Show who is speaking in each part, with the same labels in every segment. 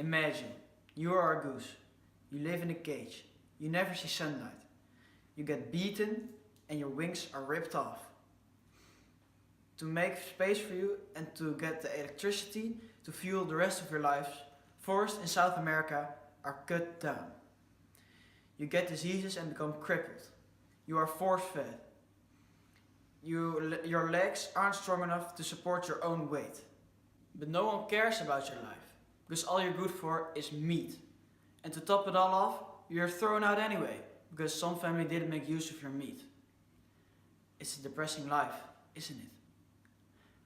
Speaker 1: Imagine, you are a goose. You live in a cage. You never see sunlight. You get beaten and your wings are ripped off. To make space for you and to get the electricity to fuel the rest of your lives, forests in South America are cut down. You get diseases and become crippled. You are force-fed. Your legs aren't strong enough to support your own weight. But no one cares about your life, because all you're good for is meat. And to top it all off, you're thrown out anyway, because some family didn't make use of your meat. It's a depressing life, isn't it?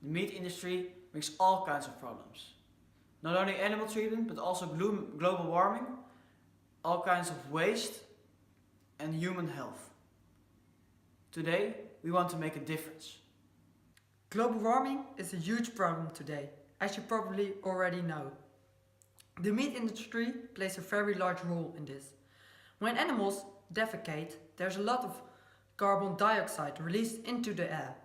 Speaker 1: The meat industry brings all kinds of problems. Not only animal treatment, but also global warming, all kinds of waste, and human health. Today, we want to make a difference.
Speaker 2: Global warming is a huge problem today, as you probably already know. The meat industry plays a very large role in this. When animals defecate, there's a lot of carbon dioxide released into the air.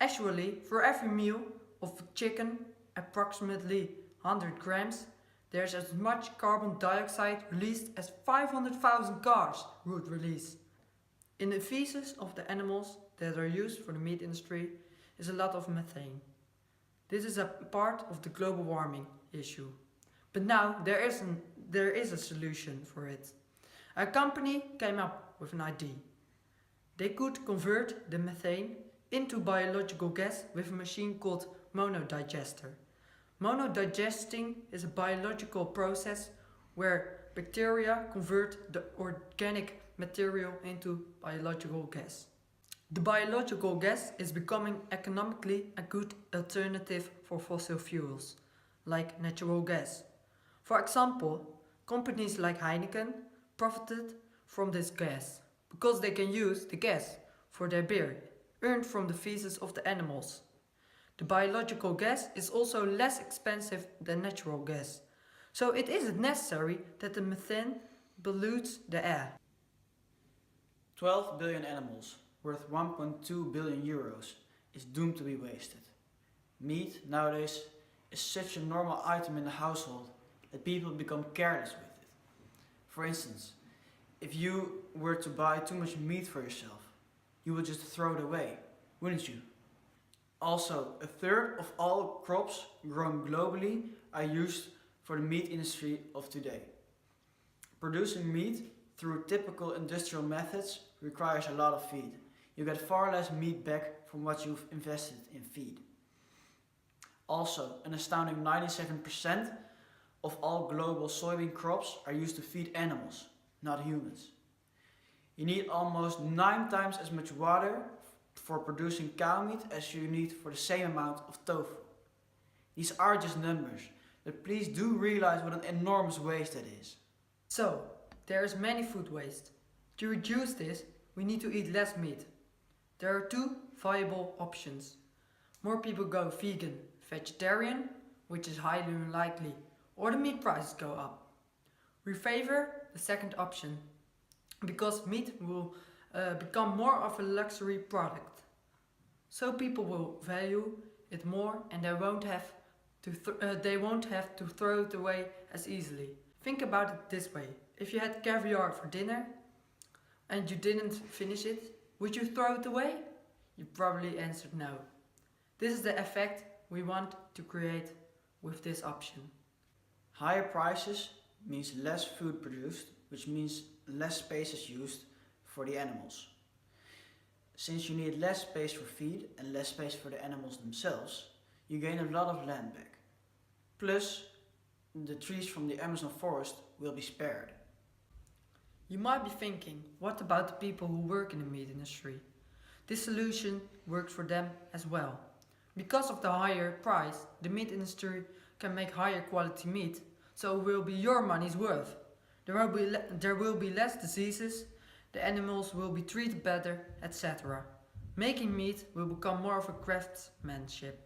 Speaker 2: Actually, for every meal of chicken, approximately 100 grams, there's as much carbon dioxide released as 500,000 cars would release. In the feces of the animals that are used for the meat industry is a lot of methane. This is a part of the global warming issue. But now there is a solution for it. A company came up with an idea. They could convert the methane into biological gas with a machine called monodigester. Monodigesting is a biological process where bacteria convert the organic material into biological gas. The biological gas is becoming economically a good alternative for fossil fuels, like natural gas. For example, companies like Heineken profited from this gas because they can use the gas for their beer, earned from the feces of the animals. The biological gas is also less expensive than natural gas, so it isn't necessary that the methane pollutes the air.
Speaker 1: 12 billion animals, worth 1.2 billion euros, is doomed to be wasted. Meat nowadays is such a normal item in the household that people become careless with it. For instance, if you were to buy too much meat for yourself, you would just throw it away, wouldn't you? Also, a third of all crops grown globally are used for the meat industry of today. Producing meat through typical industrial methods requires a lot of feed. You get far less meat back from what you've invested in feed. Also, an astounding 97% of all global soybean crops are used to feed animals, not humans. You need almost 9 times as much water for producing cow meat as you need for the same amount of tofu. These are just numbers, but please do realize what an enormous waste that is.
Speaker 2: So, there is many food waste. To reduce this, we need to eat less meat. There are 2 viable options. More people go vegan, vegetarian, which is highly unlikely, or the meat prices go up. We favor the second option, because meat will become more of a luxury product. So people will value it more and they won't have to throw it away as easily. Think about it this way. If you had caviar for dinner and you didn't finish it, would you throw it away? You probably answered no. This is the effect we want to create with this option.
Speaker 1: Higher prices means less food produced, which means less space is used for the animals. Since you need less space for feed and less space for the animals themselves, you gain a lot of land back. Plus, the trees from the Amazon forest will be spared.
Speaker 2: You might be thinking, what about the people who work in the meat industry? This solution works for them as well. Because of the higher price, the meat industry can make higher quality meat, so it will be your money's worth. There will be less diseases, the animals will be treated better, etc. Making meat will become more of a craftsmanship.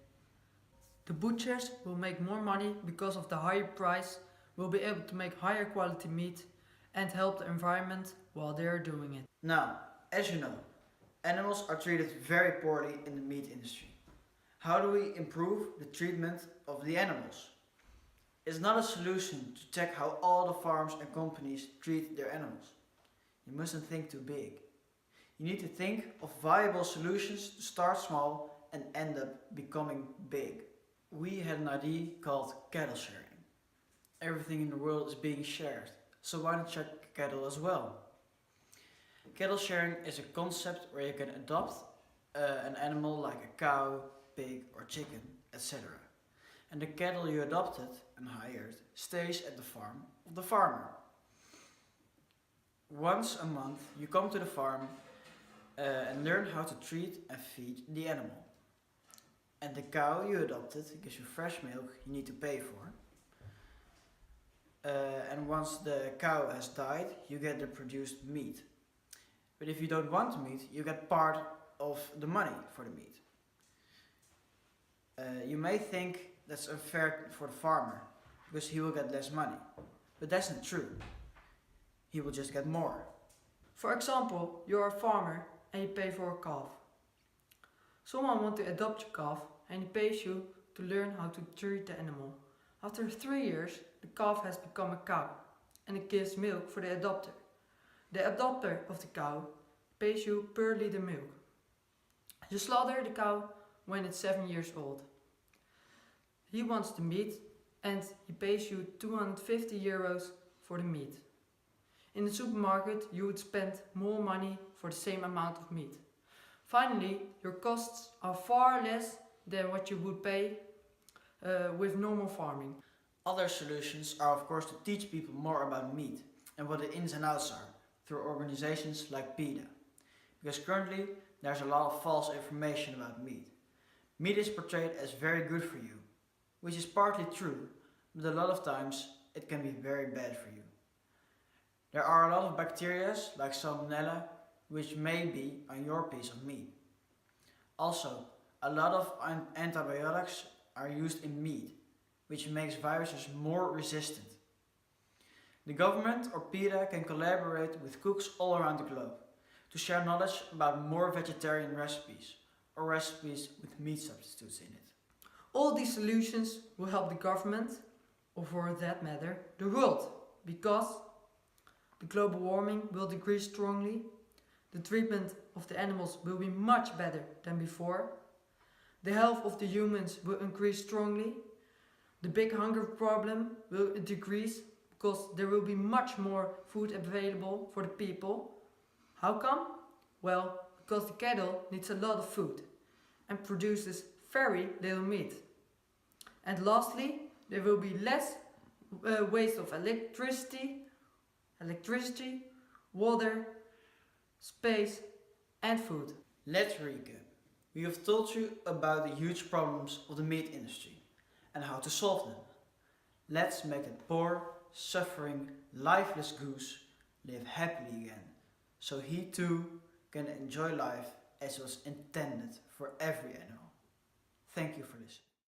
Speaker 2: The butchers will make more money because of the higher price, will be able to make higher quality meat and help the environment while they are doing it.
Speaker 1: Now, as you know, animals are treated very poorly in the meat industry. How do we improve the treatment of the animals? It's not a solution to check how all the farms and companies treat their animals. You mustn't think too big. You need to think of viable solutions to start small and end up becoming big. We had an idea called cattle sharing. Everything in the world is being shared, so why not share cattle as well? Cattle sharing is a concept where you can adopt an animal like a cow, pig or chicken, etc. And the cattle you adopted and hired stays at the farm of the farmer. Once a month you come to the farm and learn how to treat and feed the animal. And the cow you adopted gives you fresh milk you need to pay for. And once the cow has died, you get the produced meat. But if you don't want meat, you get part of the money for the meat. You may think that's unfair for the farmer, because he will get less money. But that's not true. He will just get more.
Speaker 2: For example, you're a farmer and you pay for a calf. Someone wants to adopt your calf and he pays you to learn how to treat the animal. After 3 years, the calf has become a cow and it gives milk for the adopter. The adopter of the cow pays you per liter milk. You slaughter the cow when it's 7 years old. He wants the meat and he pays you €250 for the meat. In the supermarket you would spend more money for the same amount of meat. Finally, your costs are far less than what you would pay with normal farming.
Speaker 1: Other solutions are of course to teach people more about meat and what the ins and outs are through organizations like PETA. Because currently there's a lot of false information about meat. Meat is portrayed as very good for you, which is partly true, but a lot of times it can be very bad for you. There are a lot of bacteria like salmonella which may be on your piece of meat. Also, a lot of antibiotics are used in meat, which makes viruses more resistant. The government or PETA can collaborate with cooks all around the globe to share knowledge about more vegetarian recipes or recipes with meat substitutes in it.
Speaker 2: All these solutions will help the government, or for that matter, the world, because the global warming will decrease strongly, the treatment of the animals will be much better than before, the health of the humans will increase strongly, the big hunger problem will decrease because there will be much more food available for the people. How come? Well, because the cattle needs a lot of food and produces very little meat. And lastly, there will be less waste of electricity, water, space and food.
Speaker 1: Let's recap. We have told you about the huge problems of the meat industry and how to solve them. Let's make that poor, suffering, lifeless goose live happily again, so he too can enjoy life as was intended for every animal. Thank you for listening.